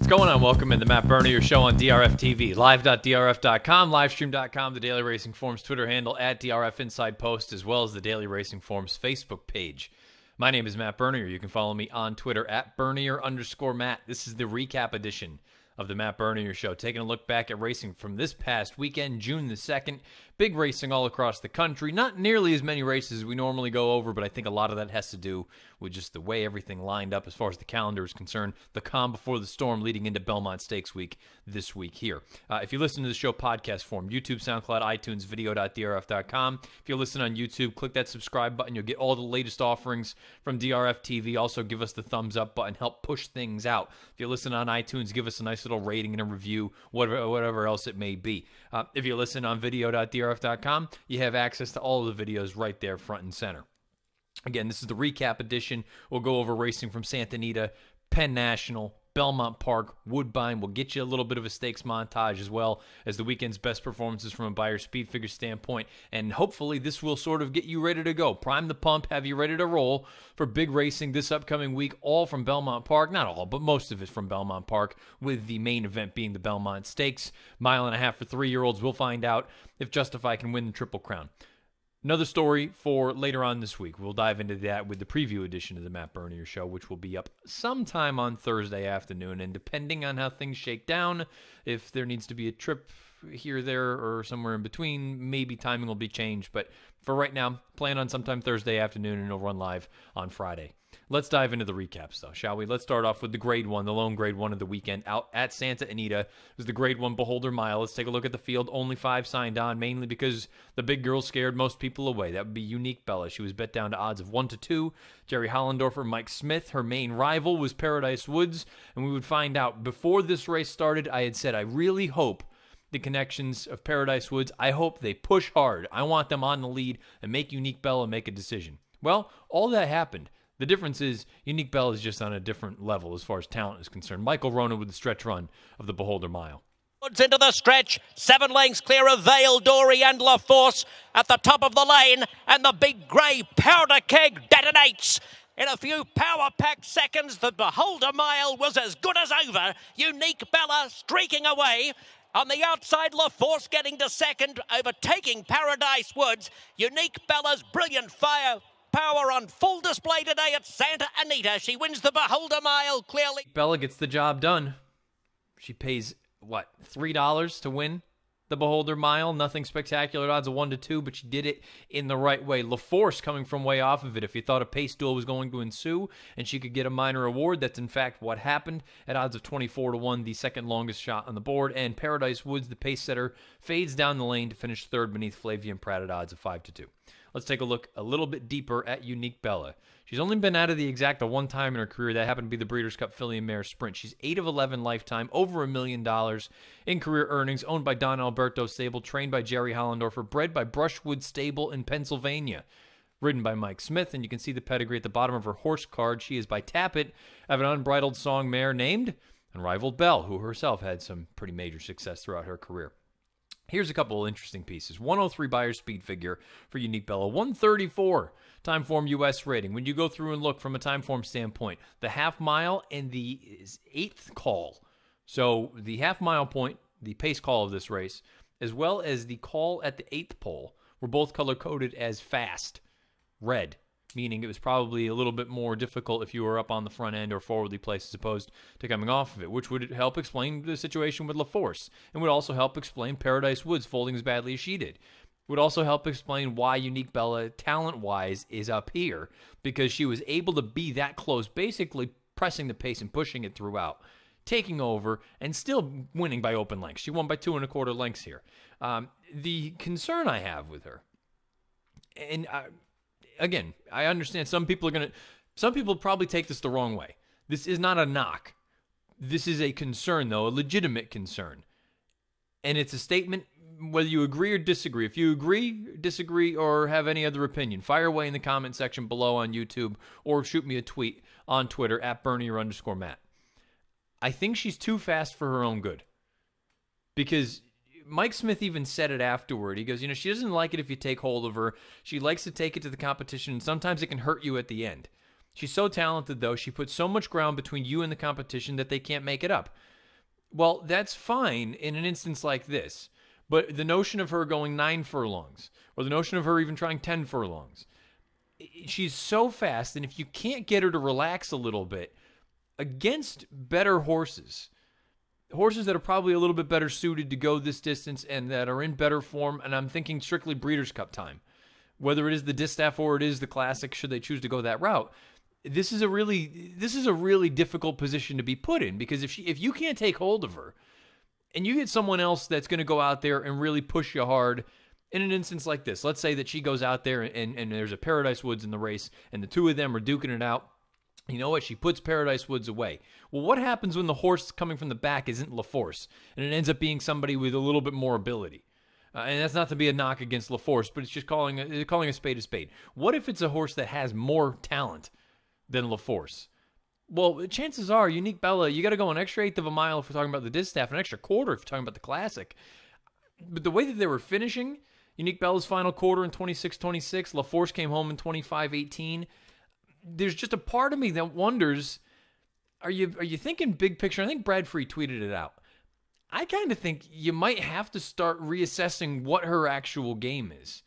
What's going on? Welcome in the Matt Bernier Show on DRF TV, live.drf.com, livestream.com, the Daily Racing Forum's Twitter handle at DRF Inside Post, as well as the Daily Racing Forum's Facebook page. My name is Matt Bernier. You can follow me on Twitter at Bernier_Matt. This is the recap edition of the Matt Bernier Show, taking a look back at racing from this past weekend, June the 2nd. Big racing all across the country. Not nearly as many races as we normally go over, but I think a lot of that has to do with just the way everything lined up as far as the calendar is concerned. The calm before the storm leading into Belmont Stakes Week this week here. If you listen to the show podcast form, YouTube, SoundCloud, iTunes, video.drf.com. If you listen on YouTube, click that subscribe button. You'll get all the latest offerings from DRF TV. Also, give us the thumbs up button. Help push things out. If you listen on iTunes, give us a nice little rating and a review, whatever else it may be. If you listen on video.drf.com, you have access to all of the videos right there front and center. Again, this is the recap edition. We'll go over racing from Santa Anita, Penn National, Belmont Park, Woodbine. We'll get you a little bit of a stakes montage as well as the weekend's best performances from a Beyer speed figure standpoint. And hopefully this will sort of get you ready to go. Prime the pump, have you ready to roll for big racing this upcoming week, all from Belmont Park. Not all, but most of it from Belmont Park, with the main event being the Belmont Stakes. Mile and a half for 3-year-olds. We'll find out if Justify can win the Triple Crown. Another story for later on this week. We'll dive into that with the preview edition of the Matt Bernier Show, which will be up sometime on Thursday afternoon. And depending on how things shake down, if there needs to be a trip here, there, or somewhere in between, maybe timing will be changed. But for right now, plan on sometime Thursday afternoon, and it'll run live on Friday. Let's dive into the recaps, though, shall we? Let's start off with the Grade 1, the lone Grade 1 of the weekend out at Santa Anita. It was the Grade 1 Beholder Mile. Let's take a look at the field. Only 5 signed on, mainly because the big girl scared most people away. That would be Unique Bella. She was bet down to odds of 1-2. Jerry Hollendorfer, Mike Smith. Her main rival was Paradise Woods, and we would find out. Before this race started, I had said I really hope the connections of Paradise Woods, I hope they push hard. I want them on the lead and make Unique Bella make a decision. Well, all that happened. The difference is Unique Bella is just on a different level as far as talent is concerned. Michael Ronan with the stretch run of the Beholder Mile. Into the stretch, 7 lengths clear of Vale, Dory and La Force at the top of the lane, and the big grey powder keg detonates. In a few power-packed seconds, the Beholder Mile was as good as over. Unique Bella streaking away. On the outside, La Force getting to second, overtaking Paradise Woods. Unique Bella's brilliant power on full display today at Santa Anita. She wins the Beholder Mile clearly. Bella gets the job done. She pays, what, $3 to win the Beholder Mile? Nothing spectacular, odds of 1-2, but she did it in the right way. La Force coming from way off of it. If you thought a pace duel was going to ensue and she could get a minor award, that's in fact what happened at odds of 24-1, the second longest shot on the board. And Paradise Woods, the pace setter, fades down the lane to finish third beneath Flavia Pratt at odds of 5-2. Let's take a look a little bit deeper at Unique Bella. She's only been out of the exacta one time in her career. That happened to be the Breeders' Cup Filly and Mare Sprint. She's 8 of 11 lifetime, over $1 million in career earnings, owned by Don Alberto Stable, trained by Jerry Hollendorfer, bred by Brushwood Stable in Pennsylvania, ridden by Mike Smith, and you can see the pedigree at the bottom of her horse card. She is by Tappet of an unbridled song mare named Unrivaled Belle, who herself had some pretty major success throughout her career. Here's a couple of interesting pieces. 103 Beyer speed figure for Unique Bella. 134 Timeform US rating. When you go through and look from a Timeform standpoint, the half mile and the 8th call. So the half mile point, the pace call of this race, as well as the call at the 8th pole, were both color-coded as fast, red, meaning it was probably a little bit more difficult if you were up on the front end or forwardly placed as opposed to coming off of it, which would help explain the situation with La Force, and would also help explain Paradise Woods folding as badly as she did. Would also help explain why Unique Bella, talent-wise, is up here, because she was able to be that close, basically pressing the pace and pushing it throughout, taking over, and still winning by open lengths. She won by 2 1/4 lengths here. The concern I have with her, and again, I understand some people probably take this the wrong way. This is not a knock. This is a concern, though, a legitimate concern. And it's a statement, whether you agree or disagree. If you agree, disagree, or have any other opinion, fire away in the comment section below on YouTube or shoot me a tweet on Twitter at Bernier_Matt. I think she's too fast for her own good. Because Mike Smith even said it afterward. He goes, she doesn't like it if you take hold of her. She likes to take it to the competition, and sometimes it can hurt you at the end. She's so talented, though. She puts so much ground between you and the competition that they can't make it up. Well, that's fine in an instance like this. But the notion of her going 9 furlongs, or the notion of her even trying 10 furlongs, she's so fast, and if you can't get her to relax a little bit against better horses that are probably a little bit better suited to go this distance and that are in better form, and I'm thinking strictly Breeders' Cup time, whether it is the Distaff or it is the Classic, should they choose to go that route. This is a really difficult position to be put in, because if you can't take hold of her and you get someone else that's going to go out there and really push you hard in an instance like this, let's say that she goes out there and there's a Paradise Woods in the race and the two of them are duking it out. You know what? She puts Paradise Woods away. Well, what happens when the horse coming from the back isn't LaForce and it ends up being somebody with a little bit more ability? And that's not to be a knock against LaForce, but it's just calling a spade a spade. What if it's a horse that has more talent than LaForce? Well, chances are, Unique Bella, you got to go an extra eighth of a mile if we're talking about the Distaff, an extra quarter if you're talking about the Classic. But the way that they were finishing, Unique Bella's final quarter in 26-26, LaForce came home in 25-18. There's just a part of me that wonders, are you thinking big picture? I think Brad Free tweeted it out. I kind of think you might have to start reassessing what her actual game is.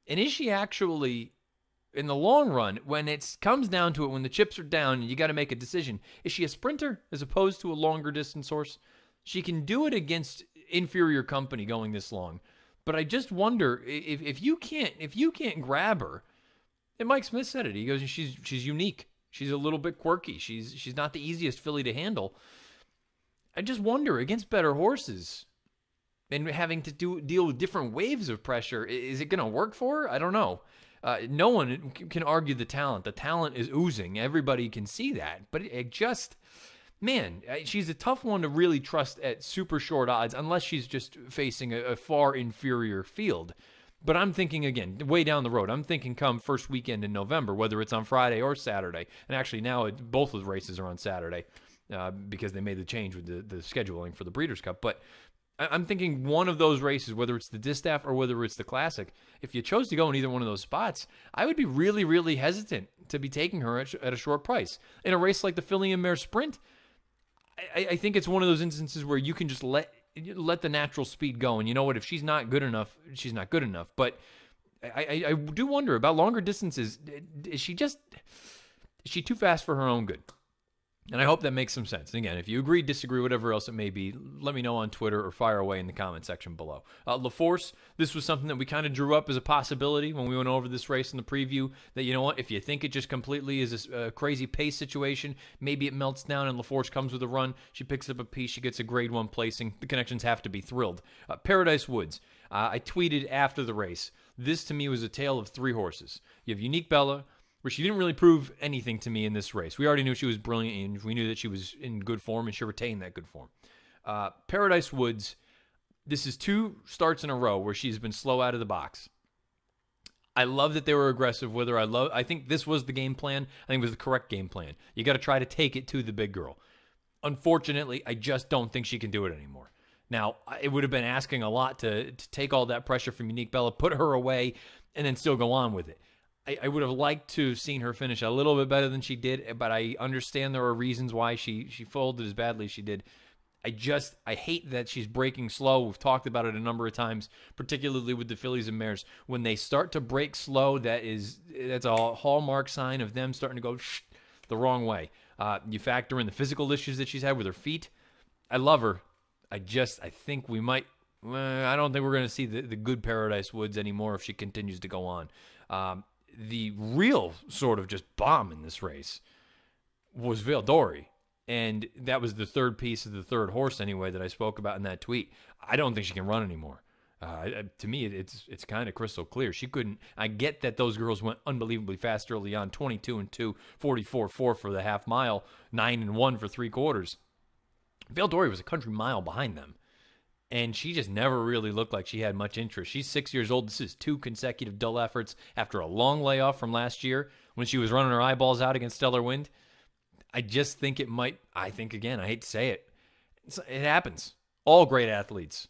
And is she actually, in the long run, when it comes down to it, when the chips are down and you got to make a decision, is she a sprinter as opposed to a longer distance horse? She can do it against inferior company going this long. But I just wonder if you can't grab her. And Mike Smith said it. He goes, she's unique. She's a little bit quirky. She's not the easiest filly to handle. I just wonder, against better horses and having to deal with different waves of pressure, is it going to work for her? I don't know. No one can argue the talent. The talent is oozing. Everybody can see that. But it just, man, she's a tough one to really trust at super short odds unless she's just facing a far inferior field. But I'm thinking, again, way down the road, I'm thinking come first weekend in November, whether it's on Friday or Saturday. And actually now both of the races are on Saturday because they made the change with the scheduling for the Breeders' Cup. But I'm thinking one of those races, whether it's the Distaff or whether it's the Classic, if you chose to go in either one of those spots, I would be really, really hesitant to be taking her at a short price. In a race like the Filly and Mare Sprint, I think it's one of those instances where you can just let the natural speed go. And you know what? If she's not good enough, she's not good enough. But I do wonder about longer distances. Is she too fast for her own good? And I hope that makes some sense. And again, if you agree, disagree, whatever else it may be, let me know on Twitter or fire away in the comment section below. LaForce, this was something that we kind of drew up as a possibility when we went over this race in the preview, that, you know what, if you think it just completely is a crazy pace situation, maybe it melts down and LaForce comes with a run, she picks up a piece, she gets a grade 1 placing, the connections have to be thrilled. Paradise Woods, I tweeted after the race, this to me was a tale of three horses. You have Unique Bella, where she didn't really prove anything to me in this race. We already knew she was brilliant, and we knew that she was in good form, and she retained that good form. Paradise Woods, this is 2 starts in a row where she's been slow out of the box. I love that they were aggressive with her. I think this was the game plan. I think it was the correct game plan. You got to try to take it to the big girl. Unfortunately, I just don't think she can do it anymore. Now, it would have been asking a lot to take all that pressure from Unique Bella, put her away, and then still go on with it. I would have liked to have seen her finish a little bit better than she did, but I understand there are reasons why she folded as badly as she did. I hate that she's breaking slow. We've talked about it a number of times, particularly with the fillies and mares. When they start to break slow, that's a hallmark sign of them starting to go the wrong way. You factor in the physical issues that she's had with her feet. I love her. I think we might. I don't think we're going to see the good Paradise Woods anymore if she continues to go on. The real sort of just bomb in this race was Veil Dory. And that was the third piece of the third horse anyway that I spoke about in that tweet. I don't think she can run anymore. To me, it's kind of crystal clear. She couldn't. I get that those girls went unbelievably fast early on, 22-2, 44-4 for the half mile, 9-1 for 3 quarters. Veil Dory was a country mile behind them. And she just never really looked like she had much interest. She's 6 years old. This is 2 consecutive dull efforts after a long layoff from last year when she was running her eyeballs out against Stellar Wind. I just think it might, I hate to say it, it happens. All great athletes.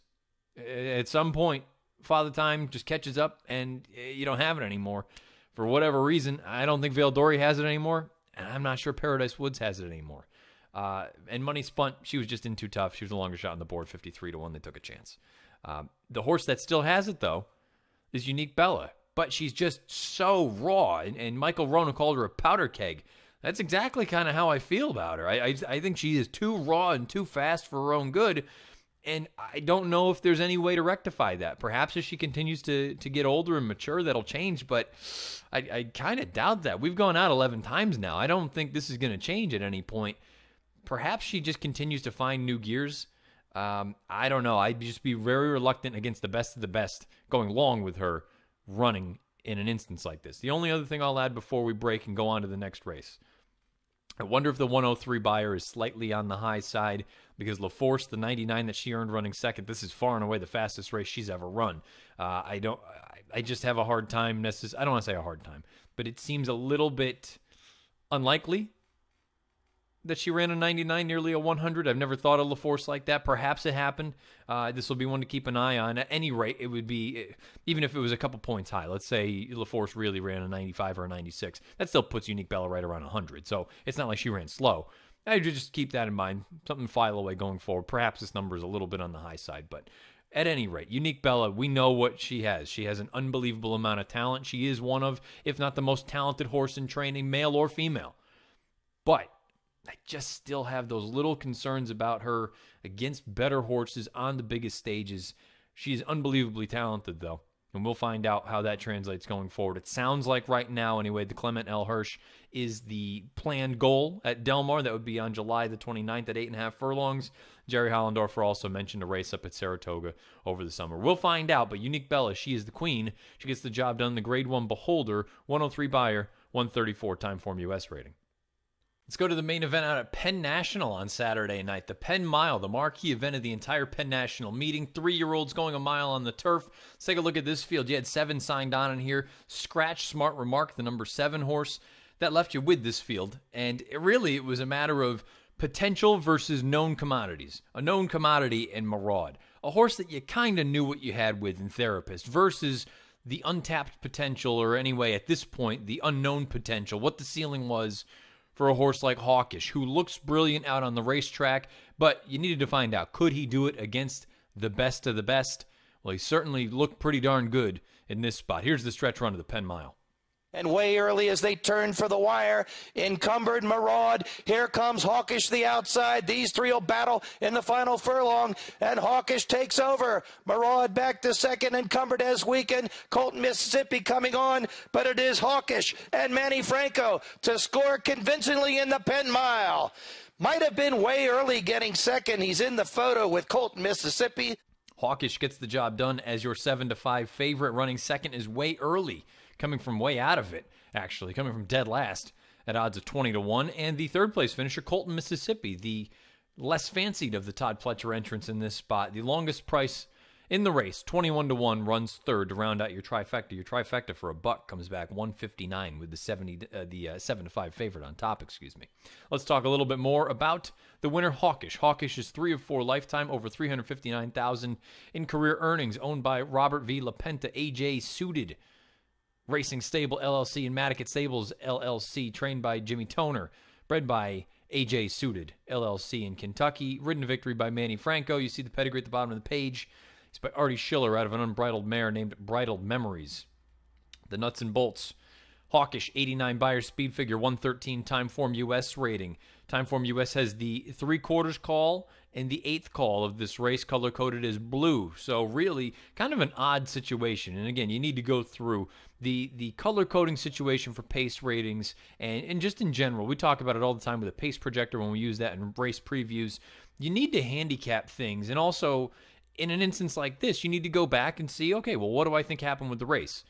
At some point, Father Time just catches up and you don't have it anymore. For whatever reason, I don't think Veil Dory has it anymore, and I'm not sure Paradise Woods has it anymore. And money spent, she was just in too tough. She was the longer shot on the board, 53-1. They took a chance. The horse that still has it, though, is Unique Bella. But she's just so raw. And Michael Rona called her a powder keg. That's exactly kind of how I feel about her. I think she is too raw and too fast for her own good. And I don't know if there's any way to rectify that. Perhaps as she continues to get older and mature, that'll change. But I kind of doubt that. We've gone out 11 times now. I don't think this is going to change at any point. Perhaps she just continues to find new gears. I don't know. I'd just be very reluctant against the best of the best going long with her running in an instance like this. The only other thing I'll add before we break and go on to the next race. I wonder if the 103 buyer is slightly on the high side because LaForce, the 99 that she earned running second, this is far and away the fastest race she's ever run. I just have a hard time I don't want to say a hard time, but it seems a little bit unlikely that she ran a 99, nearly a 100. I've never thought of LaForce like that. Perhaps it happened. This will be one to keep an eye on. At any rate, it would be, even if it was a couple points high, let's say LaForce really ran a 95 or a 96, that still puts Unique Bella right around 100. So it's not like she ran slow. I just keep that in mind. Something to file away going forward. Perhaps this number is a little bit on the high side, but at any rate, Unique Bella, we know what she has. She has an unbelievable amount of talent. She is one of, if not the most talented horse in training, male or female. But I just still have those little concerns about her against better horses on the biggest stages. She is unbelievably talented, though, and we'll find out how that translates going forward. It sounds like right now, anyway, the Clement L. Hirsch is the planned goal at Del Mar. That would be on July the 29th at 8.5 furlongs. Jerry Hollendorfer also mentioned a race up at Saratoga over the summer. We'll find out, but Unique Bella, she is the queen. She gets the job done. The Grade 1 Beholder, 103 buyer, 134 time form U.S. rating. Let's go to the main event out at Penn National on Saturday night. The Penn Mile, the marquee event of the entire Penn National meeting. 3-year-olds going a mile on the turf. Let's take a look at this field. You had 7 signed on in here. Scratch Smart Remark, the number 7 horse. That left you with this field. And it was a matter of potential versus known commodities. A known commodity in Maraud. A horse that you kind of knew what you had with in Therapist versus the untapped potential, or anyway, at this point, the unknown potential. What the ceiling was for a horse like Hawkish, who looks brilliant out on the racetrack, but you needed to find out, could he do it against the best of the best? Well, he certainly looked pretty darn good in this spot. Here's the stretch run of the Penn Mile. And way early as they turn for the wire, encumbered Maraud. Here comes Hawkish the outside. These three will battle in the final furlong, and Hawkish takes over. Maraud back to second, encumbered as weakened. Colton, Mississippi coming on, but it is Hawkish and Manny Franco to score convincingly in the Penn Mile. Might have been way early getting second. He's in the photo with Colton, Mississippi. Hawkish gets the job done as your 7-5 favorite. Running second is way early, coming from way out of it, actually, coming from dead last at odds of 20-1. And the third place finisher, Colton, Mississippi, the less fancied of the Todd Pletcher entrants in this spot. The longest price in the race, 21-1, runs third to round out your trifecta. Your trifecta for $1 comes back 159 with the 7-5 favorite on top, excuse me. Let's talk a little bit more about the winner, Hawkish. Hawkish is 3 of 4 lifetime, over $359,000 in career earnings, owned by Robert V. LaPenta, AJ Suited Racing Stable LLC and Madicat Stables LLC, trained by Jimmy Toner, bred by AJ Suited LLC in Kentucky, ridden to victory by Manny Franco. You see the pedigree at the bottom of the page. It's by Artie Schiller out of an unbridled mare named Bridled Memories. The nuts and bolts. Hawkish, 89 buyer speed figure, 113 time form U.S. rating. Time form U.S. has the 3/4 call and the 1/8 call of this race, color-coded as blue. So really, kind of an odd situation. And again, you need to go through the color-coding situation for pace ratings and just in general. We talk about it all the time with a pace projector when we use that in race previews. You need to handicap things. And also, in an instance like this, you need to go back and see, okay, well, what do I think happened with the race?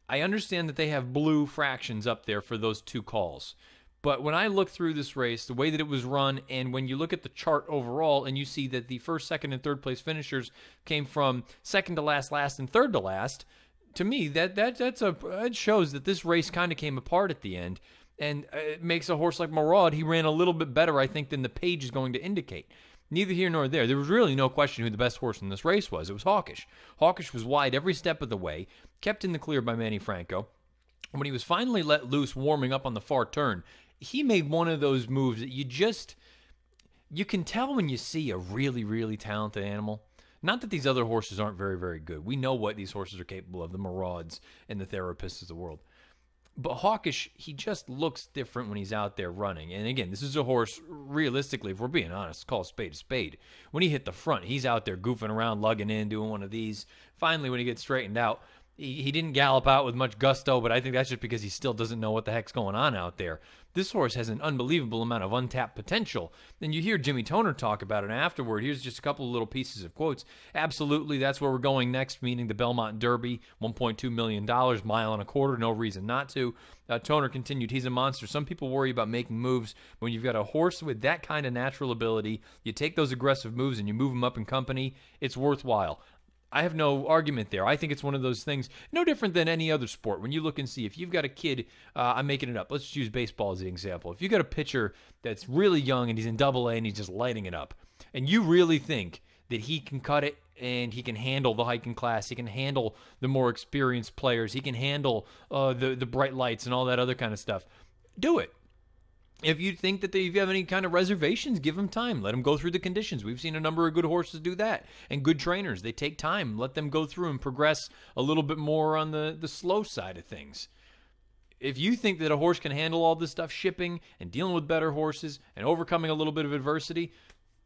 I understand that they have blue fractions up there for those 2 calls. But when I look through this race, the way that it was run, and when you look at the chart overall and you see that the first, second, and third place finishers came from second to last, last, and third to last, to me, that shows that this race kind of came apart at the end. And it makes a horse like Maraud, he ran a little bit better, I think, than the page is going to indicate. Neither here nor there. There was really no question who the best horse in this race was. It was Hawkish. Hawkish was wide every step of the way, kept in the clear by Manny Franco. When he was finally let loose warming up on the far turn, he made one of those moves that you just, You can tell when you see a really, really talented animal. Not that these other horses aren't very, very good. We know what these horses are capable of, the Marauds and the Therapists of the world. But Hawkish, he just looks different when he's out there running. And again, this is a horse, realistically, if we're being honest, call a spade a spade. When he hit the front, he's out there goofing around, lugging in, doing one of these. Finally, when he gets straightened out, he didn't gallop out with much gusto, but I think that's just because he still doesn't know what the heck's going on out there. This horse has an unbelievable amount of untapped potential. And you hear Jimmy Toner talk about it afterward. Here's just a couple of little pieces of quotes. Absolutely, that's where we're going next, meaning the Belmont Derby, $1.2 million, mile and a quarter, no reason not to. Toner continued, he's a monster. Some people worry about making moves. When you've got a horse with that kind of natural ability, you take those aggressive moves and you move them up in company, it's worthwhile. I have no argument there. I think it's one of those things, no different than any other sport. When you look and see, if you've got a kid, I'm making it up. Let's use baseball as an example. If you've got a pitcher that's really young and he's in Double-A and he's just lighting it up, and you really think that he can cut it and he can handle the hiking class, he can handle the more experienced players, he can handle the bright lights and all that other kind of stuff, do it. If you think that if you have any kind of reservations, give them time. Let them go through the conditions. We've seen a number of good horses do that. And good trainers, they take time. Let them go through and progress a little bit more on the slow side of things. If you think that a horse can handle all this stuff, shipping and dealing with better horses and overcoming a little bit of adversity,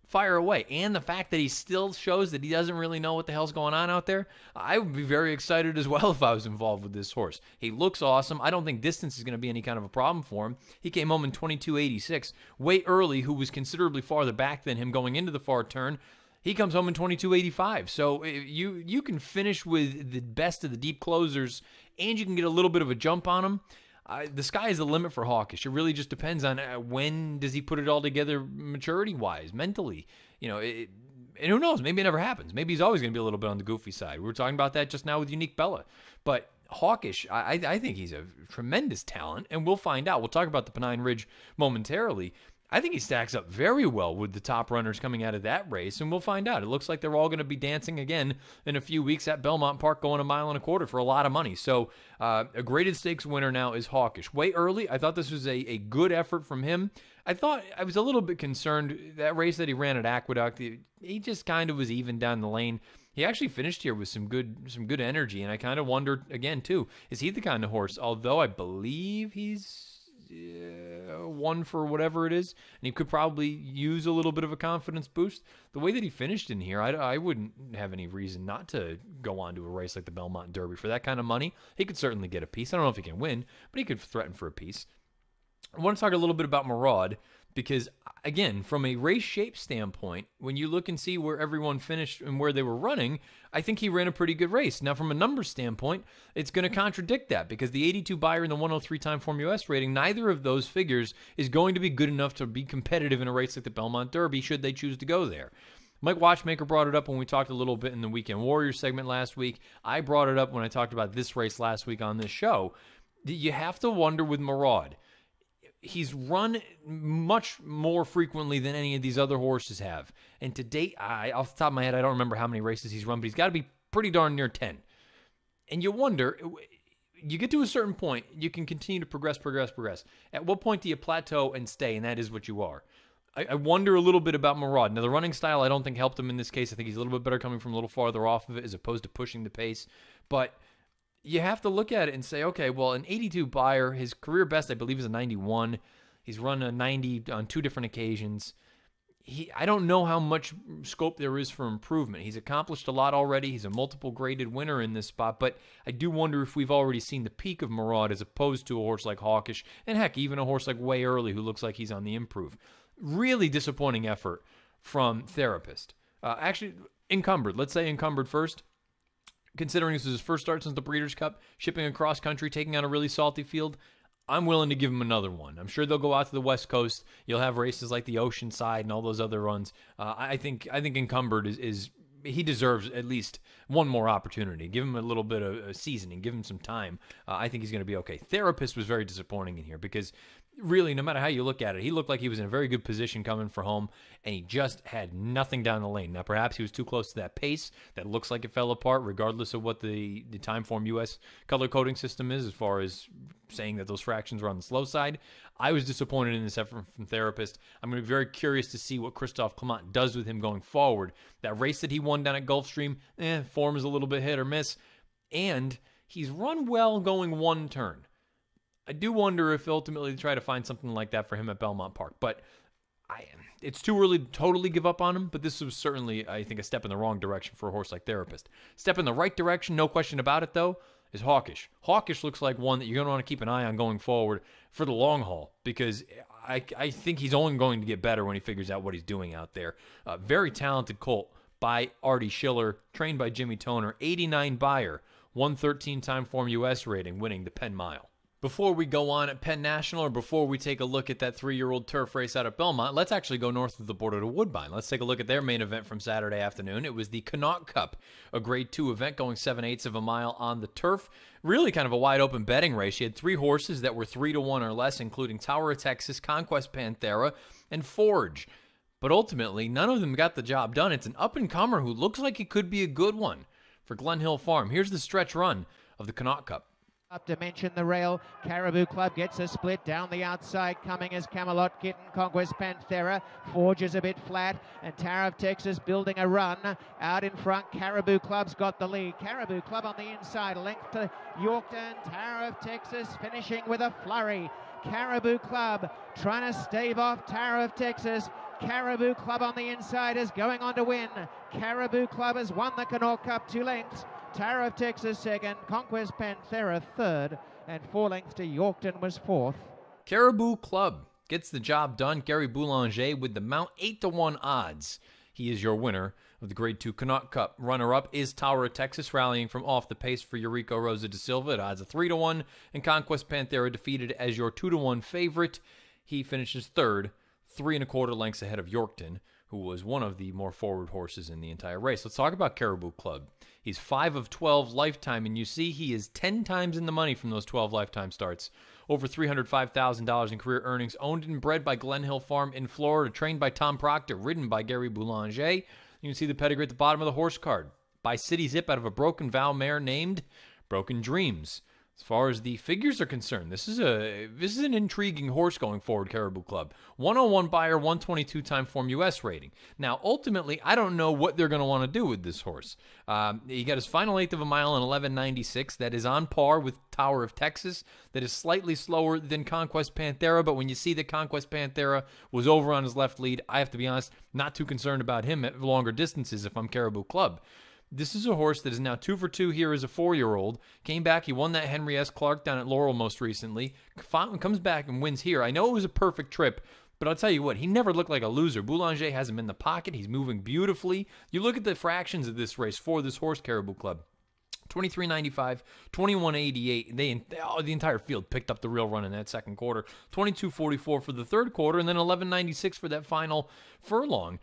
fire away. And the fact that he still shows that he doesn't really know what the hell's going on out there, I would be very excited as well if I was involved with this horse. He looks awesome. I don't think distance is going to be any kind of a problem for him. He came home in 22.86, way early, who was considerably farther back than him going into the far turn. He comes home in 22.85. So you can finish with the best of the deep closers, and you can get a little bit of a jump on him. The sky is the limit for Hawkish. It really just depends on when does he put it all together maturity-wise, mentally. You know, and who knows? Maybe it never happens. Maybe he's always going to be a little bit on the goofy side. We were talking about that just now with Unique Bella. But Hawkish, I think he's a tremendous talent, and we'll find out. We'll talk about the Pennine Ridge momentarily. I think he stacks up very well with the top runners coming out of that race, and we'll find out. It looks like they're all going to be dancing again in a few weeks at Belmont Park, going 1.25 miles for a lot of money. So a graded stakes winner now is Hawkish. Way early, I thought this was a good effort from him. I was a little bit concerned that race that he ran at Aqueduct, he just kind of was even down the lane. He actually finished here with some good energy, and I kind of wondered again too, is he the kind of horse? Although I believe he's one for whatever it is, and he could probably use a little bit of a confidence boost. The way that he finished in here, I wouldn't have any reason not to go on to a race like the Belmont Derby. For that kind of money, he could certainly get a piece. I don't know if he can win, but he could threaten for a piece. I want to talk a little bit about Maraud, because, again, from a race shape standpoint, when you look and see where everyone finished and where they were running, I think he ran a pretty good race. Now, from a numbers standpoint, it's going to contradict that, because the 82 buyer and the 103 time Formula S rating, neither of those figures is going to be good enough to be competitive in a race like the Belmont Derby, should they choose to go there. Mike Watchmaker brought it up when we talked a little bit in the Weekend Warriors segment last week. I brought it up when I talked about this race last week on this show. You have to wonder with Maraud. He's run much more frequently than any of these other horses have. And to date, off the top of my head, I don't remember how many races he's run, but he's got to be pretty darn near 10. And you wonder, you get to a certain point, you can continue to progress. At what point do you plateau and stay? And that is what you are. I wonder a little bit about Maraud. Now, the running style I don't think helped him in this case. I think he's a little bit better coming from a little farther off of it as opposed to pushing the pace. But you have to look at it and say, okay, well, an 82 buyer, his career best, I believe, is a 91. He's run a 90 on 2 different occasions. I don't know how much scope there is for improvement. He's accomplished a lot already. He's a multiple graded winner in this spot, but I do wonder if we've already seen the peak of Maraud as opposed to a horse like Hawkish, and heck, even a horse like Way Early, who looks like he's on the improve. Really disappointing effort from Therapist. Actually, Encumbered. Let's say Encumbered first. Considering this is his first start since the Breeders' Cup, shipping across country, taking on a really salty field, I'm willing to give him another one. I'm sure they'll go out to the West Coast. You'll have races like the Oceanside and all those other runs. I think Encumbered is he deserves at least one more opportunity. Give him a little bit of seasoning. Give him some time. I think he's going to be okay. Therapist was very disappointing in here because really, no matter how you look at it, he looked like he was in a very good position coming for home, and he just had nothing down the lane. Now, perhaps he was too close to that pace. That looks like it fell apart, regardless of what the Timeform US color coding system is, as far as saying that those fractions were on the slow side. I was disappointed in this effort from Therapist. I'm going to be very curious to see what Christophe Clement does with him going forward. That race that he won down at Gulfstream, form is a little bit hit or miss, and he's run well going one turn. I do wonder if ultimately they try to find something like that for him at Belmont Park. But it's too early to totally give up on him, but this was certainly, I think, a step in the wrong direction for a horse like Therapist. Step in the right direction, no question about it, though, is Hawkish. Hawkish looks like one that you're going to want to keep an eye on going forward for the long haul, because I think he's only going to get better when he figures out what he's doing out there. Very talented colt by Artie Schiller, trained by Jimmy Toner, 89 buyer, 113 Timeform US rating, winning the Penn Mile. Before we go on at Penn National, or before we take a look at that 3-year-old turf race out at Belmont, let's actually go north of the border to Woodbine. Let's take a look at their main event from Saturday afternoon. It was the Connaught Cup, a Grade 2 event going 7/8 of a mile on the turf. Really kind of a wide-open betting race. You had 3 horses that were 3-1 or less, including Tower of Texas, Conquest Panthera, and Forge. But ultimately, none of them got the job done. It's an up-and-comer who looks like he could be a good one for Glen Hill Farm. Here's the stretch run of the Connaught Cup. Up to mention the rail. Caribou Club gets a split down the outside. Coming is Camelot Kitten, Conquest Panthera. Forge is a bit flat, and Tower of Texas building a run. Out in front, Caribou Club's got the lead. Caribou Club on the inside, length to Yorkton. Tower of Texas finishing with a flurry. Caribou Club trying to stave off Tower of Texas. Caribou Club on the inside is going on to win. Caribou Club has won the Connaught Cup 2 lengths. Tower of Texas second, Conquest Panthera third, and 4 lengths to Yorkton was fourth. Caribou Club gets the job done. Gary Boulanger with the mount, 8-1 odds. He is your winner of the Grade 2 Connaught Cup. Runner-up is Tower of Texas, rallying from off the pace for Eurico Rosa da Silva at odds of 3-1, and Conquest Panthera defeated as your 2-1 favorite. He finishes third, 3 1/4 lengths ahead of Yorkton, who was one of the more forward horses in the entire race. Let's talk about Caribou Club. He's 5 of 12 lifetime, and you see he is 10 times in the money from those 12 lifetime starts. Over $305,000 in career earnings, owned and bred by Glen Hill Farm in Florida, trained by Tom Proctor, ridden by Gary Boulanger. You can see the pedigree at the bottom of the horse card. By City Zip out of a Broken Vow mare named Broken Dreams. As far as the figures are concerned, this is an intriguing horse going forward, Caribou Club. 101 buyer, 122 Timeform US rating. Now, ultimately, I don't know what they're going to want to do with this horse. He got his final 1/8 of a mile in 11:96. That is on par with Tower of Texas. That is slightly slower than Conquest Panthera, but when you see that Conquest Panthera was over on his left lead, I have to be honest, not too concerned about him at longer distances if I'm Caribou Club. This is a horse that is now 2 for 2 here as a 4-year-old. Came back, he won that Henry S. Clark down at Laurel most recently. Comes back and wins here. I know it was a perfect trip, but I'll tell you what, he never looked like a loser. Boulanger has him in the pocket. He's moving beautifully. You look at the fractions of this race for this horse, Caribou Club. 23.95, 21.88. The entire field picked up the real run in that second quarter. 22.44 for the third quarter, and then 11.96 for that final furlong.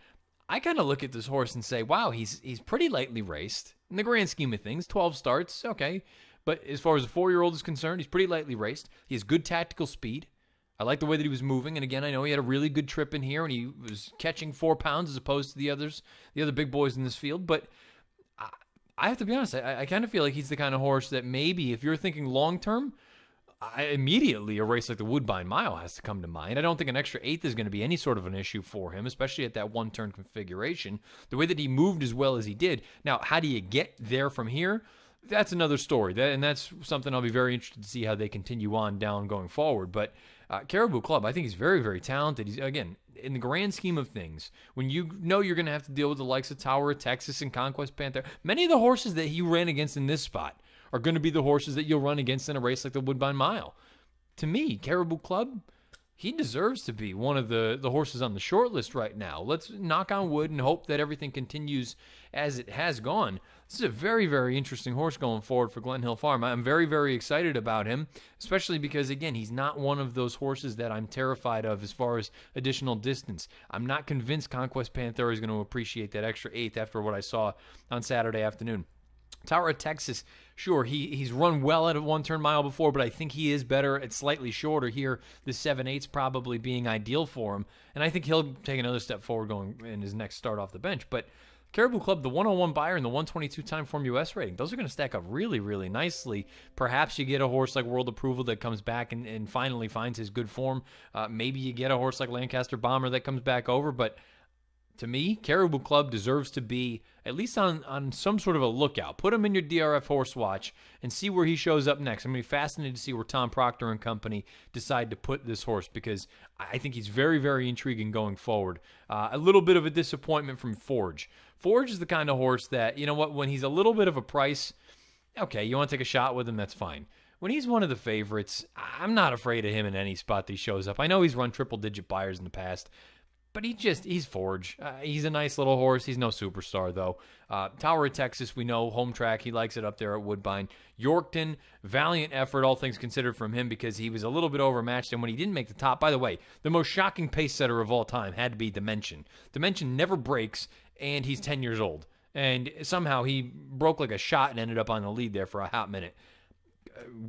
I kind of look at this horse and say, wow, he's pretty lightly raced. In the grand scheme of things, 12 starts, okay. But as far as a 4-year-old is concerned, he's pretty lightly raced. He has good tactical speed. I like the way that he was moving. And again, I know he had a really good trip in here, and he was catching 4 pounds as opposed to the other big boys in this field. But I have to be honest, I kind of feel like he's the kind of horse that maybe if you're thinking long-term, immediately a race like the Woodbine Mile has to come to mind. I don't think an extra 1/8 is going to be any sort of an issue for him, especially at that one-turn configuration. The way that he moved as well as he did. Now, how do you get there from here? That's another story, and that's something I'll be very interested to see how they continue on down going forward. But Caribou Club, I think he's very, very talented. He's, again, in the grand scheme of things, when you know you're going to have to deal with the likes of Tower of Texas and Conquest Panther, many of the horses that he ran against in this spot are going to be the horses that you'll run against in a race like the Woodbine Mile. To me, Caribou Club, he deserves to be one of the horses on the short list right now. Let's knock on wood and hope that everything continues as it has gone. This is a very, very interesting horse going forward for Glen Hill Farm. I'm very, very excited about him, especially because, again, he's not one of those horses that I'm terrified of as far as additional distance. I'm not convinced Conquest Panther is going to appreciate that extra 1/8 after what I saw on Saturday afternoon. Tower of Texas Sure, he's run well at a 1-turn mile before, but I think he is better at slightly shorter here. The 7/8's probably being ideal for him, and I think he'll take another step forward going in his next start off the bench. But Caribou Club, the 101 buyer and the 122 time form U.S. rating, those are going to stack up really, really nicely. Perhaps you get a horse like World Approval that comes back and finally finds his good form. Maybe you get a horse like Lancaster Bomber that comes back over, but to me, Caribou Club deserves to be at least on some sort of a lookout. Put him in your DRF horse watch and see where he shows up next. I'm going to be fascinated to see where Tom Proctor and company decide to put this horse, because I think he's very, very intriguing going forward. A little bit of a disappointment from Forge. Forge is the kind of horse that, you know what, when he's a little bit of a price, okay, you want to take a shot with him, that's fine. When he's one of the favorites, I'm not afraid of him in any spot that he shows up. I know he's run triple-digit buyers in the past, but he's Forge. He's a nice little horse. He's no superstar, though. Tower of Texas, we know, home track. He likes it up there at Woodbine. Yorkton, valiant effort, all things considered, from him, because he was a little bit overmatched. And when he didn't make the top, by the way, the most shocking pace setter of all time had to be Dimension. Dimension never breaks, and he's 10 years old. And somehow he broke like a shot and ended up on the lead there for a hot minute.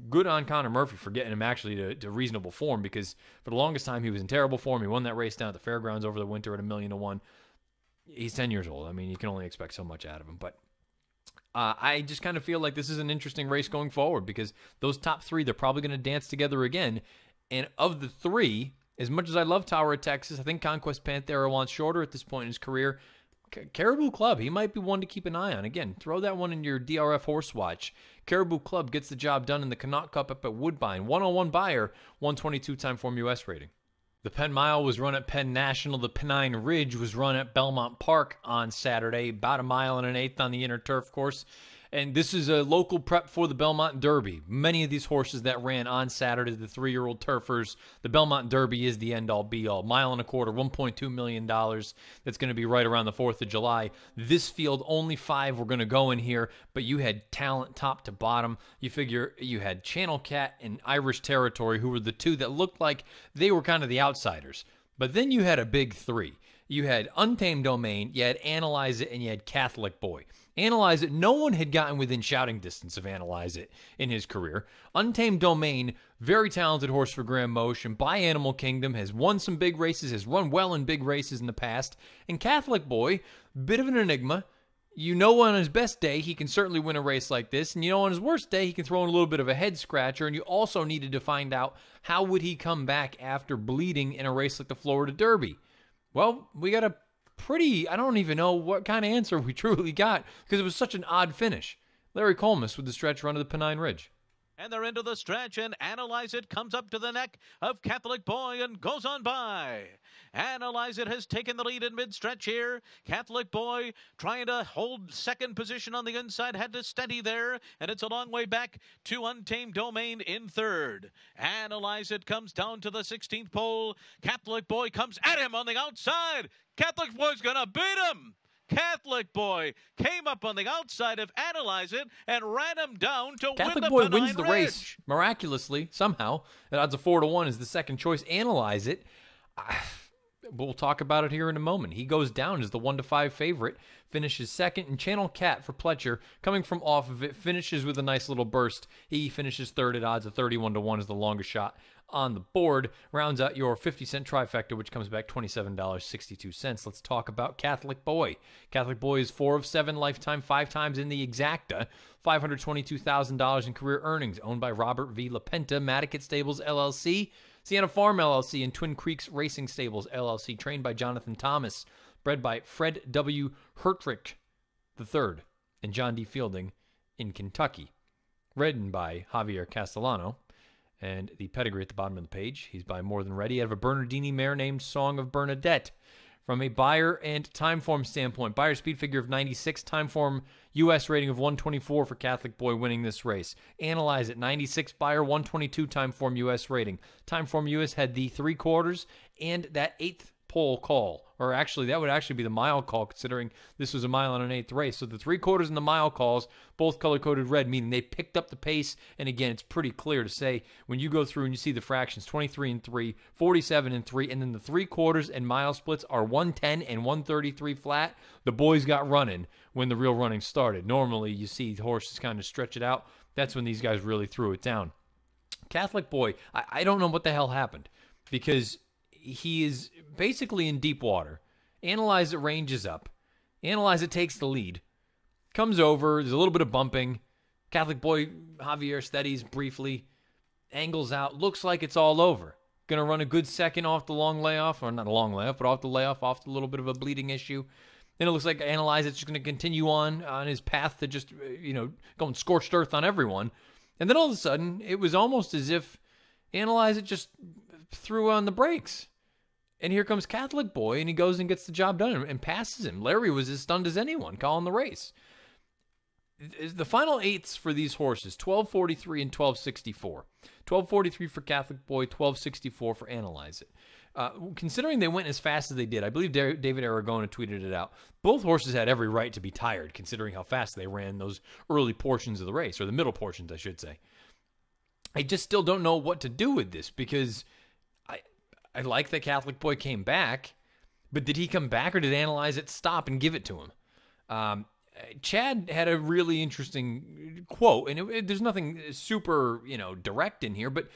Good on Connor Murphy for getting him actually to reasonable form, because for the longest time he was in terrible form. He won that race down at the fairgrounds over the winter at $1,000,000 to 1. He's 10 years old. I mean, you can only expect so much out of him. But I just kind of feel like this is an interesting race going forward, because those top three, they're probably going to dance together again. And of the three, as much as I love Tower of Texas, I think Conquest Panthera wants shorter at this point in his career. Caribou Club, he might be one to keep an eye on. Again, throw that one in your DRF horse watch. Caribou Club gets the job done in the Connaught Cup up at Woodbine. 101 buyer, 122 time form U.S. rating. The Penn Mile was run at Penn National. The Pennine Ridge was run at Belmont Park on Saturday, about 1 1/8 on the inner turf course. And this is a local prep for the Belmont Derby. Many of these horses that ran on Saturday, the 3-year-old turfers, the Belmont Derby is the end-all, be-all. 1.25 miles, $1.2 million. That's going to be right around the 4th of July. This field, only 5 were going to go in here, but you had talent top to bottom. You figure you had Channel Cat and Irish Territory, who were the two that looked like they were kind of the outsiders. But then you had a big 3. You had Untamed Domain, you had Analyze It, and you had Catholic Boy. Analyze It, no one had gotten within shouting distance of Analyze It in his career. Untamed Domain, very talented horse for Grand Motion, by Animal Kingdom, has won some big races, has run well in big races in the past. And Catholic Boy, bit of an enigma. You know, on his best day, he can certainly win a race like this. And you know, on his worst day, he can throw in a little bit of a head scratcher. And you also needed to find out how would he come back after bleeding in a race like the Florida Derby. Well, we got a pretty, I don't even know what kind of answer we truly got, because it was such an odd finish. Larry Colmus with the stretch run of the Pennine Ridge. And they're into the stretch, and Analyze It comes up to the neck of Catholic Boy and goes on by. Analyze It has taken the lead in mid-stretch here. Catholic Boy trying to hold second position on the inside, had to steady there, and it's a long way back to Untamed Domain in third. Analyze It comes down to the 16th pole. Catholic Boy comes at him on the outside. Catholic Boy's gonna beat him. Catholic Boy came up on the outside of Analyze It and ran him down to win the Catholic Boy wins the Pennine race Ridge. miraculously, somehow. At odds of 4-1 is the second choice. Analyze It. We'll talk about it here in a moment. He goes down as the 1-5 favorite, finishes second, and Channel Cat for Pletcher, coming from off of it, finishes with a nice little burst. He finishes third at odds of 31-1 is the longest shot on the board. Rounds out your 50-cent trifecta, which comes back $27.62. Let's talk about Catholic Boy. Catholic Boy is 4 of 7 lifetime, 5 times in the exacta, $522,000 in career earnings, owned by Robert V. LaPenta, Madicket Stables, LLC, Sienna Farm, LLC, and Twin Creeks Racing Stables, LLC, trained by Jonathan Thomas, bred by Fred W. Hertrick III and John D. Fielding in Kentucky, ridden by Javier Castellano. And the pedigree at the bottom of the page, he's by More Than Ready out of a Bernardini mare named Song of Bernadette. From a buyer and time form standpoint, buyer speed figure of 96, time form U.S. rating of 124 for Catholic Boy winning this race. Analyze It, 96 buyer, 122 time form U.S. rating. Time form U.S. had the 3/4 and that 8th pole call, or actually that would actually be the mile call, considering this was a 1 1/8 race. So the 3/4 and the mile calls, both color-coded red, meaning they picked up the pace. And again, it's pretty clear to say when you go through and you see the fractions, 23 and 3, 47 and 3, and then the 3/4 and mile splits are 110 and 133 flat. The boys got running when the real running started. Normally, you see horses kind of stretch it out. That's when these guys really threw it down. Catholic Boy, I don't know what the hell happened, because he is basically in deep water. Analyze It ranges up. Analyze It takes the lead. Comes over. There's a little bit of bumping. Catholic Boy, Javier steadies briefly. Angles out. Looks like it's all over. Going to run a good second off the long layoff. Or not a long layoff, but off the layoff, off the little bit of a bleeding issue. Then it looks like Analyze It's just going to continue on his path to just, going scorched earth on everyone. And then all of a sudden, it was almost as if Analyze It just threw on the brakes. And here comes Catholic Boy, and he goes and gets the job done and passes him. Larry was as stunned as anyone calling the race. The final eighths for these horses, 12:43 and 12:64. 12:43 for Catholic Boy, 12:64 for Analyze It. Considering they went as fast as they did, I believe David Aragona tweeted it out. Both horses had every right to be tired, considering how fast they ran those early portions of the race, or the middle portions, I should say. I just still don't know what to do with this, because I like that Catholic Boy came back, but did he come back, or did Analyze It stop and give it to him? Chad had a really interesting quote, and there's nothing super, direct in here, but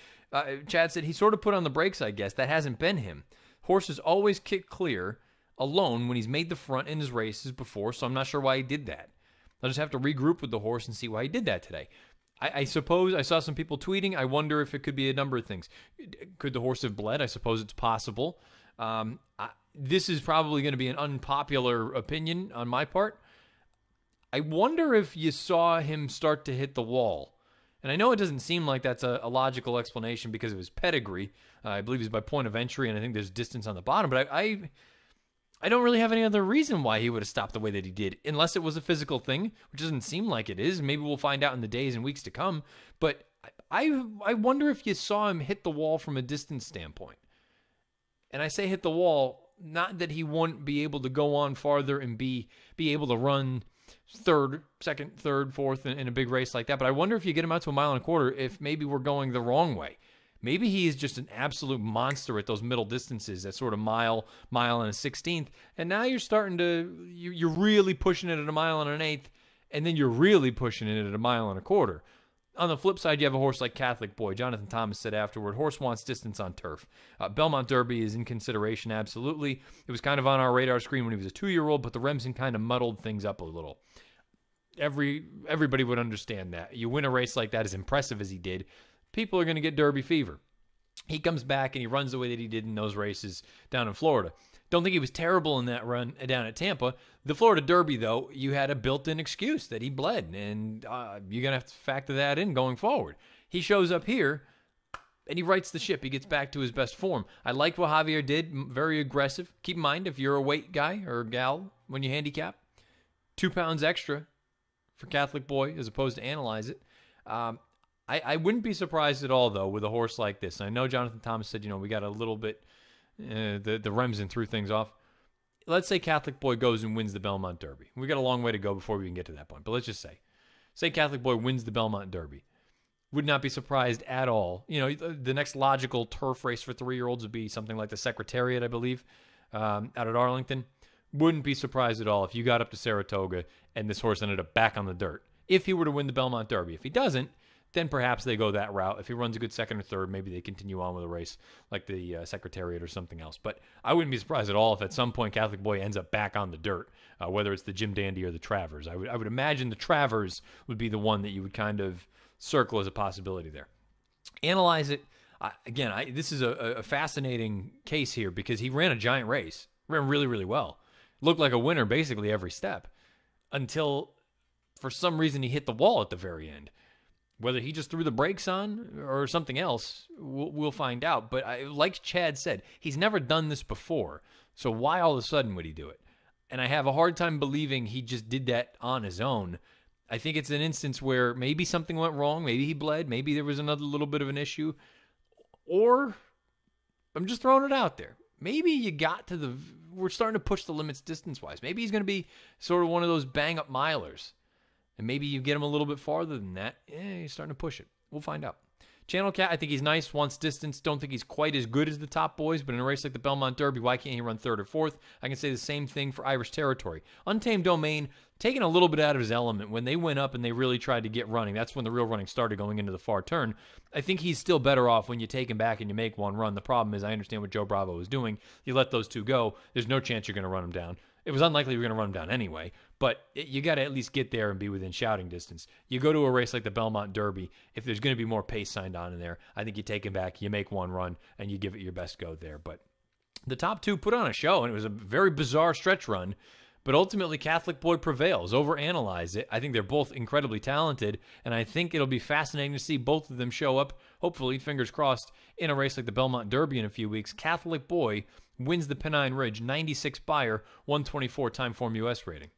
Chad said he sort of put on the brakes, I guess. That hasn't been him. Horses always kick clear alone when he's made the front in his races before, so I'm not sure why he did that. I'll just have to regroup with the horse and see why he did that today. I suppose I saw some people tweeting. I wonder if it could be a number of things. Could the horse have bled? I suppose it's possible. This is probably going to be an unpopular opinion on my part. I wonder if you saw him start to hit the wall. And I know it doesn't seem like that's a logical explanation because of his pedigree. I believe he's by point of entry, and I think there's distance on the bottom. But I don't really have any other reason why he would have stopped the way that he did, unless it was a physical thing, which doesn't seem like it is. Maybe we'll find out in the days and weeks to come. But I wonder if you saw him hit the wall from a distance standpoint. And I say hit the wall, not that he won't be able to go on farther and be able to run second, third, fourth in a big race like that. But I wonder if you get him out to 1.25 miles, if maybe we're going the wrong way. Maybe he is just an absolute monster at those middle distances, that sort of mile and a 16th. And now you're starting to, you're really pushing it at 1 1/8 miles, and then you're really pushing it at 1.25 miles. On the flip side, you have a horse like Catholic Boy. Jonathan Thomas said afterward, horse wants distance on turf. Belmont Derby is in consideration, absolutely. It was kind of on our radar screen when he was a 2-year-old, but the Remsen kind of muddled things up a little. Everybody would understand that. You win a race like that, as impressive as he did, people are going to get Derby fever. He comes back and he runs the way that he did in those races down in Florida. Don't think he was terrible in that run down at Tampa. The Florida Derby, though, you had a built-in excuse that he bled, and you're going to have to factor that in going forward. He shows up here, and he rights the ship. He gets back to his best form. I liked what Javier did, very aggressive. Keep in mind, if you're a weight guy or gal when you handicap, 2 pounds extra for Catholic Boy as opposed to Analyze It. I wouldn't be surprised at all, though, with a horse like this. I know Jonathan Thomas said, we got a little bit, the Remsen threw things off. Let's say Catholic Boy goes and wins the Belmont Derby. We got a long way to go before we can get to that point, but let's just say Catholic Boy wins the Belmont Derby. Would not be surprised at all. The next logical turf race for 3-year-olds would be something like the Secretariat, I believe, out at Arlington. Wouldn't be surprised at all if you got up to Saratoga and this horse ended up back on the dirt. If he were to win the Belmont Derby. If he doesn't, then perhaps they go that route. If he runs a good second or third, maybe they continue on with a race like the Secretariat or something else. But I wouldn't be surprised at all if at some point Catholic Boy ends up back on the dirt, whether it's the Jim Dandy or the Travers. I would imagine the Travers would be the one that you would kind of circle as a possibility there. Analyze It. Again, this is a fascinating case here because he ran a giant race. Ran really, really well. Looked like a winner basically every step until for some reason he hit the wall at the very end. Whether he just threw the brakes on or something else, we'll find out. But like Chad said, he's never done this before. So why all of a sudden would he do it? And I have a hard time believing he just did that on his own. I think it's an instance where maybe something went wrong. Maybe he bled. Maybe there was another little bit of an issue. Or I'm just throwing it out there. Maybe you got to we're starting to push the limits distance-wise. Maybe he's going to be sort of one of those bang-up milers. And maybe you get him a little bit farther than that. He's starting to push it. We'll find out. Channel Cat, I think he's nice, wants distance. Don't think he's quite as good as the top boys, but in a race like the Belmont Derby, why can't he run 3rd or 4th? I can say the same thing for Irish Territory. Untamed Domain, taking a little bit out of his element. When they went up and they really tried to get running, that's when the real running started going into the far turn. I think he's still better off when you take him back and you make one run. The problem is, I understand what Joe Bravo was doing. You let those two go, there's no chance you're going to run him down. It was unlikely you were going to run him down anyway, but you got to at least get there and be within shouting distance. You go to a race like the Belmont Derby, if there's going to be more pace signed on in there, I think you take him back, you make one run, and you give it your best go there. But the top two put on a show, and it was a very bizarre stretch run, but ultimately Catholic Boy prevails. Overanalyze it. I think they're both incredibly talented, and I think it'll be fascinating to see both of them show up, hopefully, fingers crossed, in a race like the Belmont Derby in a few weeks. Catholic Boy wins the Pennine Ridge, 96 buyer, 124 time form US rating.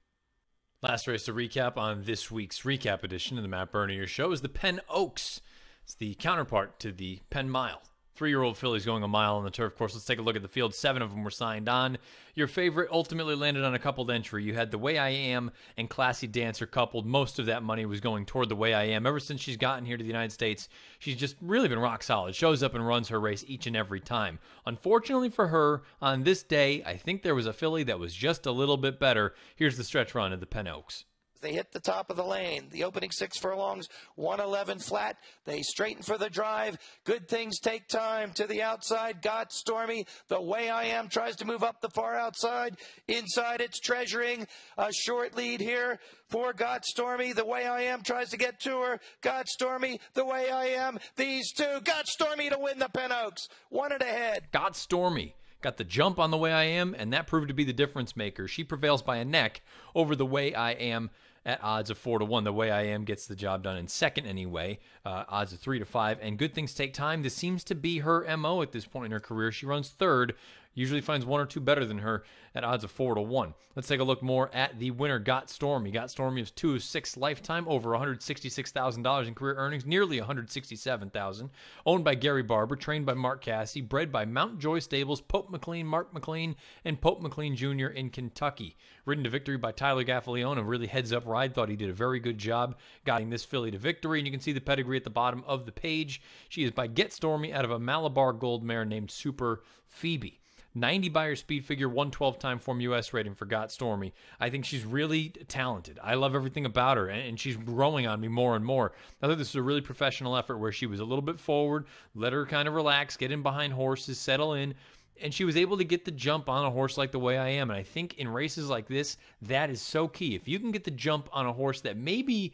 Last race to recap on this week's recap edition of the Matt Bernier Show is the Penn Oaks. It's the counterpart to the Penn Mile. 3-year-old fillies going a mile on the turf course. Let's take a look at the field. 7 of them were signed on. Your favorite ultimately landed on a coupled entry. You had The Way I Am and Classy Dancer coupled. Most of that money was going toward The Way I Am. Ever since she's gotten here to the United States, she's just really been rock solid. Shows up and runs her race each and every time. Unfortunately for her, on this day, I think there was a filly that was just a little bit better. Here's the stretch run of the Penn Oaks. They hit the top of the lane. The opening 6 furlongs, 111 flat. They straighten for the drive. Good things take time. To the outside, Got Stormy. The Way I Am tries to move up the far outside. Inside, it's Treasuring. A short lead here for Got Stormy. The Way I Am tries to get to her. Got Stormy, The Way I Am. These two. Got Stormy to win the Penn Oaks. 1 and ahead. Got Stormy got the jump on The Way I Am, and that proved to be the difference maker. She prevails by a neck over The Way I Am at odds of 4-1. The Way I Am gets the job done in second anyway, odds of 3-5. And good things take time. This seems to be her MO at this point in her career. She runs third, usually finds 1 or 2 better than her at odds of 4-1. Let's take a look more at the winner, Got Stormy. Got Stormy is 2 of 6 lifetime, over $166,000 in career earnings, nearly $167,000. Owned by Gary Barber, trained by Mark Cassidy, bred by Mount Joy Stables, Pope McLean, Mark McLean, and Pope McLean Jr. in Kentucky. Ridden to victory by Tyler Gaffalione, a really heads-up ride. Thought he did a very good job guiding this filly to victory, and you can see the pedigree at the bottom of the page. She is by Get Stormy out of a Malabar Gold mare named Super Phoebe. 90 buyer speed figure, 112 time form US rating for Got Stormy. I think she's really talented. I love everything about her, and she's growing on me more and more. I thought this was a really professional effort where she was a little bit forward, let her kind of relax, get in behind horses, settle in, and she was able to get the jump on a horse like The Way I Am. And I think in races like this, that is so key. If you can get the jump on a horse that may be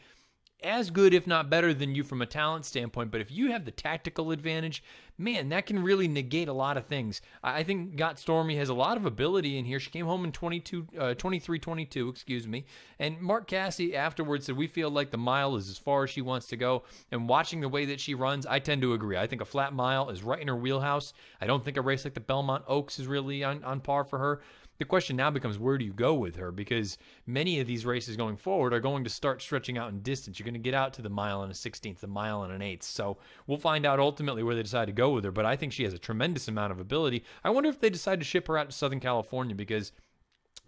as good, if not better than you from a talent standpoint, but if you have the tactical advantage, man, that can really negate a lot of things. I think Got Stormy has a lot of ability in here. She came home in 23-22, excuse me, and Mark Cassidy afterwards said, we feel like the mile is as far as she wants to go, and watching the way that she runs, I tend to agree. I think a flat mile is right in her wheelhouse. I don't think a race like the Belmont Oaks is really on par for her. The question now becomes, where do you go with her? Because many of these races going forward are going to start stretching out in distance. You're going to get out to the mile and a 16th, the mile and an 8th. So we'll find out ultimately where they decide to go with her. But I think she has a tremendous amount of ability. I wonder if they decide to ship her out to Southern California, because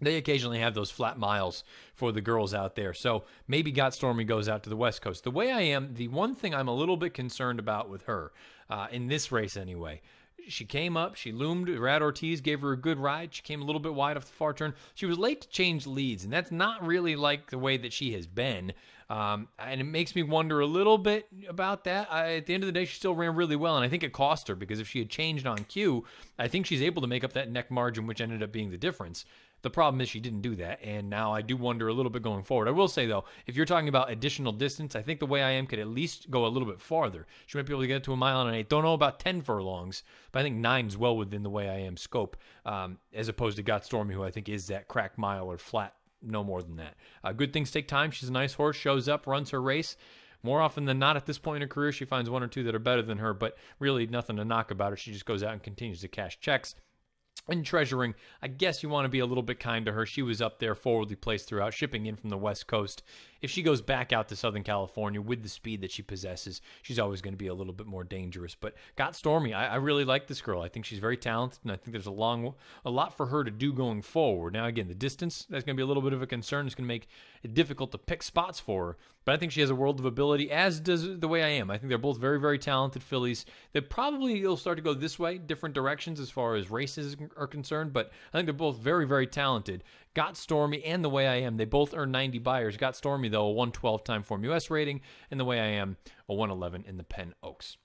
they occasionally have those flat miles for the girls out there. So maybe Got Stormy goes out to the West Coast. The Way I Am, the one thing I'm a little bit concerned about with her, in this race anyway, she came up, she loomed, Rad Ortiz gave her a good ride. She came a little bit wide off the far turn. She was late to change leads, and that's not really like the way that she has been. And it makes me wonder a little bit about that. At the end of the day, she still ran really well, and I think it cost her, because if she had changed on cue, I think she's able to make up that neck margin, which ended up being the difference. The problem is she didn't do that, and now I do wonder a little bit going forward. I will say, though, if you're talking about additional distance, I think The Way I Am could at least go a little bit farther. She might be able to get to a mile and an 8. Don't know about 10 furlongs, but I think 9 is well within The Way I Am scope, as opposed to Got Stormy, who I think is that crack mile or flat, no more than that. Good things take time. She's a nice horse, shows up, runs her race. More often than not, at this point in her career, she finds 1 or 2 that are better than her, but really nothing to knock about her. She just goes out and continues to cash checks. And Treasuring, I guess you want to be a little bit kind to her. She was up there, forwardly placed throughout, shipping in from the West Coast. if she goes back out to Southern California with the speed that she possesses, she's always going to be a little bit more dangerous. But Got Stormy, I really like this girl. I think she's very talented, and I think there's a lot for her to do going forward. Now, again, the distance, that's going to be a little bit of a concern. It's going to make it difficult to pick spots for her. But I think she has a world of ability, as does The Way I Am. I think they're both very, very talented fillies. They probably will start to go this way, different directions as far as races are concerned, but I think they're both very, very talented. Got Stormy and The Way I Am, they both earn 90 buyers. Got Stormy, though, a 112 time Form US rating, and The Way I Am, a 111 in the Penn Oaks.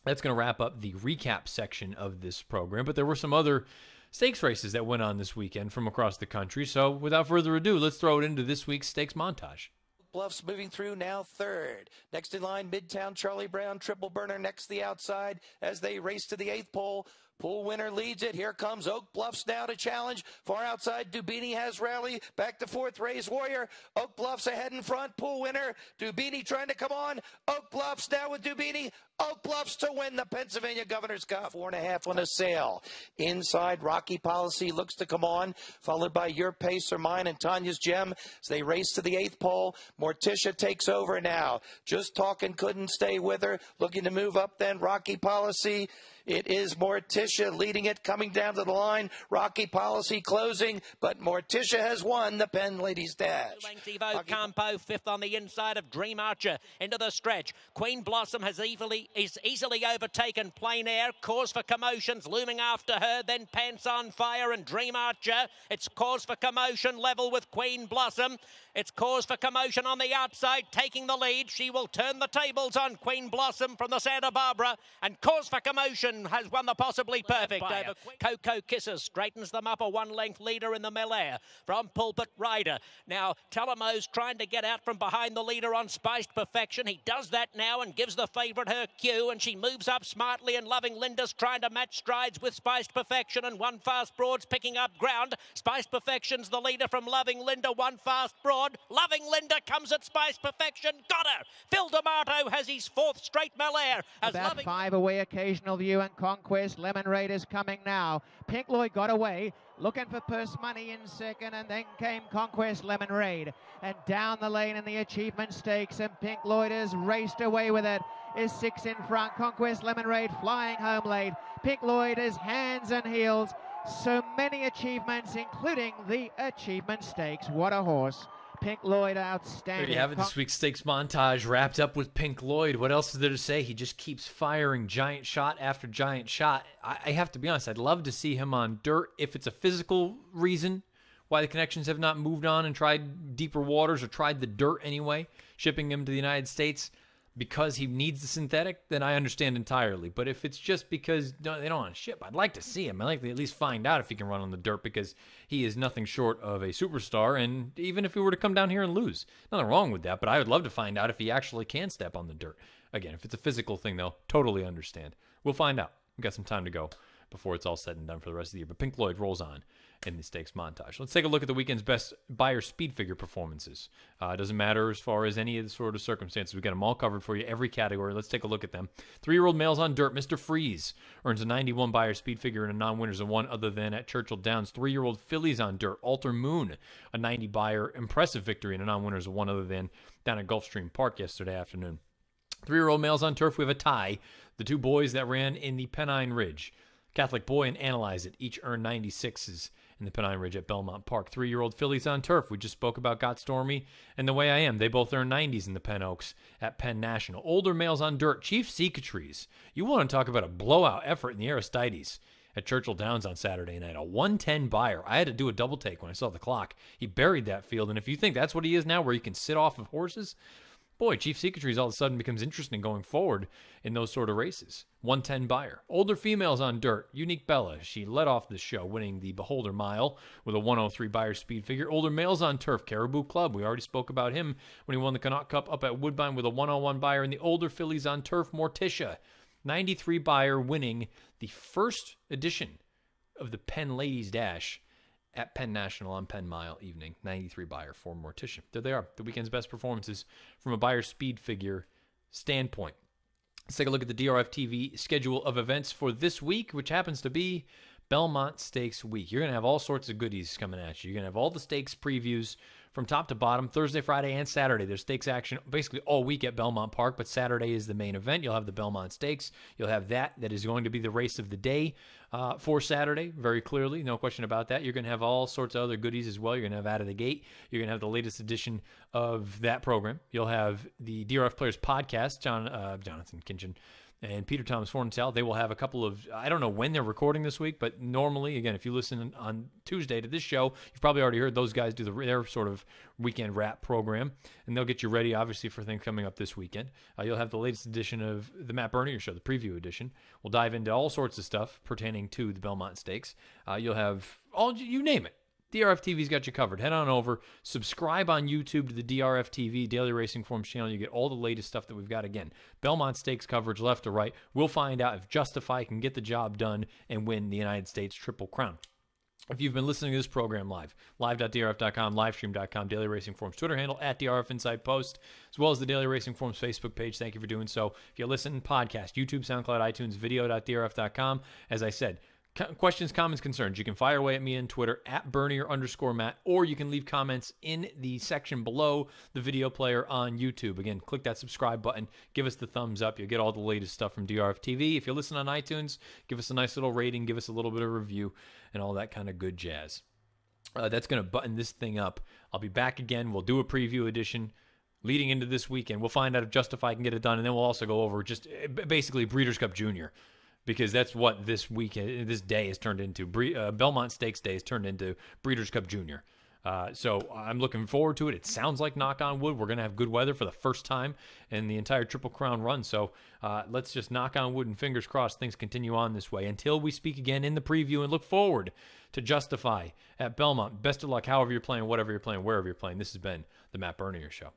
That's going to wrap up the recap section of this program, but there were some other stakes races that went on this weekend from across the country. So without further ado, let's throw it into this week's stakes montage. Bluffs moving through now third. Next in line, Midtown Charlie Brown, Triple Burner next to the outside as they race to the 8th pole. Pool winner leads it. Here comes Oak Bluffs now to challenge. Far outside, Dubini has rally. Back to 4th, Raise Warrior. Oak Bluffs ahead in front. Pool winner. Dubini trying to come on. Oak Bluffs now with Dubini. Oak Bluffs to win the Pennsylvania Governor's Cup. 4.5 on a sail. Inside, Rocky Policy looks to come on, followed by Your Pace or Mine and Tanya's Gem as they race to the 8th pole. Morticia takes over now. Just Talking couldn't stay with her. Looking to move up then. Rocky Policy. It is Morticia leading it, coming down to the line. Rocky Policy closing, but Morticia has won the Penn Ladies Dash. Evo Campo, 5th on the inside of Dream Archer into the stretch. Queen Blossom is easily overtaken. Plain Air, Cause for Commotion's looming after her. Then Pants on Fire and Dream Archer. It's Cause for Commotion level with Queen Blossom. It's Cause for Commotion on the outside, taking the lead. She will turn the tables on Queen Blossom from the Santa Barbara, and Cause for Commotion has won the Possibly Perfect over Coco Kisses. Straightens them up, a 1-length leader in the Melaire from Pulpit Rider. Now, Telemo's trying to get out from behind the leader on Spiced Perfection. He does that now and gives the favourite her cue, and she moves up smartly, and Loving Linda's trying to match strides with Spiced Perfection, and One Fast Broad's picking up ground. Spiced Perfection's the leader from Loving Linda, One Fast Broad. Loving Linda comes at Spice Perfection. Got her. Phil D'Amato has his 4th straight Melaire. About 5 away, Occasional View and Conquest. Lemon Raid is coming now. Pink Lloyd got away, looking for purse money in second, and then came Conquest Lemon Raid. And down the lane in the Achievement Stakes, and Pink Lloyd has raced away with it. Is 6 in front. Conquest Lemon Raid flying home late. Pink Lloyd is hands and heels. So many achievements, including the Achievement Stakes. What a horse. Pink Lloyd outstanding. There you have it, this week's stakes montage wrapped up with Pink Lloyd. What else is there to say? He just keeps firing giant shot after giant shot. I have to be honest, I'd love to see him on dirt if it's a physical reason why the connections have not moved on and tried deeper waters or tried the dirt anyway, shipping him to the United States because he needs the synthetic, then I understand entirely. But if it's just because they don't want to ship, I'd like to see him. I'd like to at least find out if he can run on the dirt, because he is nothing short of a superstar. And even if he were to come down here and lose, nothing wrong with that. But I would love to find out if he actually can step on the dirt. Again, if it's a physical thing, though, totally understand. We'll find out. We've got some time to go before it's all said and done for the rest of the year. But Pink Lloyd rolls on in the stakes montage. Let's take a look at the weekend's best Beyer speed figure performances. It doesn't matter as far as any of the sort of circumstances. We've got them all covered for you, every category. Let's take a look at them. 3-year-old males on dirt. Mr. Freeze earns a 91 Beyer speed figure and a non-winners of one other than at Churchill Downs. 3-year-old fillies on dirt. Alter Moon, a 90 Beyer impressive victory and a non-winners of one other than down at Gulfstream Park yesterday afternoon. 3-year-old males on turf, we have a tie. The two boys that ran in the Pennine Ridge, Catholic Boy and Analyze It, each earned 96s in the Pennine Ridge at Belmont Park. 3-year-old fillies on turf, we just spoke about Got Stormy and The Way I Am. They both earned 90s in the Penn Oaks at Penn National. Older males on dirt, Chief Cicatrice. You want to talk about a blowout effort in the Aristides at Churchill Downs on Saturday night. A 110 Beyer. I had to do a double take when I saw the clock. He buried that field, and if you think that's what he is now, where he can sit off of horses, boy, Chief Cicatrice all of a sudden becomes interesting going forward in those sort of races. 110 Beyer. Older females on dirt. Unique Bella. She led off the show, winning the Beholder Mile with a 103 Beyer speed figure. Older males on turf. Caribou Club. We already spoke about him when he won the Connaught Cup up at Woodbine with a 101 Beyer. And the older fillies on turf. Morticia. 93 Beyer, winning the first edition of the Penn Ladies Dash at Penn National on Penn Mile evening. 93 Beyer for Morticia. There they are, the weekend's best performances from a Beyer speed figure standpoint. Let's take a look at the DRF TV schedule of events for this week, which happens to be Belmont Stakes week. You're going to have all sorts of goodies coming at you. You're going to have all the stakes previews from top to bottom, Thursday, Friday, and Saturday. There's stakes action basically all week at Belmont Park, but Saturday is the main event. You'll have the Belmont Stakes. You'll have that is going to be the race of the day for Saturday, very clearly. No question about that. You're going to have all sorts of other goodies as well. You're going to have Out of the Gate. You're going to have the latest edition of that program. You'll have the DRF Players podcast, Jonathan Kinchin and Peter Thomas Forntel. They will have a couple of, I don't know when they're recording this week, but normally, again, if you listen on Tuesday to this show, you've probably already heard those guys do their sort of weekend wrap program, and they'll get you ready, obviously, for things coming up this weekend. You'll have the latest edition of the Matt Bernier Show, the preview edition. We'll dive into all sorts of stuff pertaining to the Belmont Stakes. You'll have you name it. DRF TV's got you covered. Head on over, subscribe on YouTube to the DRF TV Daily Racing Forms channel. You get all the latest stuff that we've got. Again, Belmont Stakes coverage left to right. We'll find out if Justify can get the job done and win the United States Triple Crown. If you've been listening to this program live.drf.com, livestream.com, Daily Racing Forms Twitter handle, @DRF Inside Post, as well as the Daily Racing Forms Facebook page. Thank you for doing so. If you listen, podcast, YouTube, SoundCloud, iTunes, video.drf.com. As I said, questions, comments, concerns, you can fire away at me on Twitter @Bernier_Matt, or you can leave comments in the section below the video player on YouTube. Again, click that subscribe button, give us the thumbs up. You'll get all the latest stuff from DRF TV. If you listen on iTunes, give us a nice little rating, give us a little bit of review, and all that kind of good jazz. That's going to button this thing up. I'll be back again. We'll do a preview edition leading into this weekend. We'll find out if Justify can get it done, and then we'll also go over just basically Breeders' Cup Junior, because that's what this day has turned into. Belmont Stakes Day has turned into Breeders' Cup Junior. So I'm looking forward to it. It sounds like, knock on wood, we're going to have good weather for the first time in the entire Triple Crown run. So let's just knock on wood and fingers crossed things continue on this way until we speak again in the preview, and look forward to Justify at Belmont. Best of luck however you're playing, whatever you're playing, wherever you're playing. This has been the Matt Bernier Show.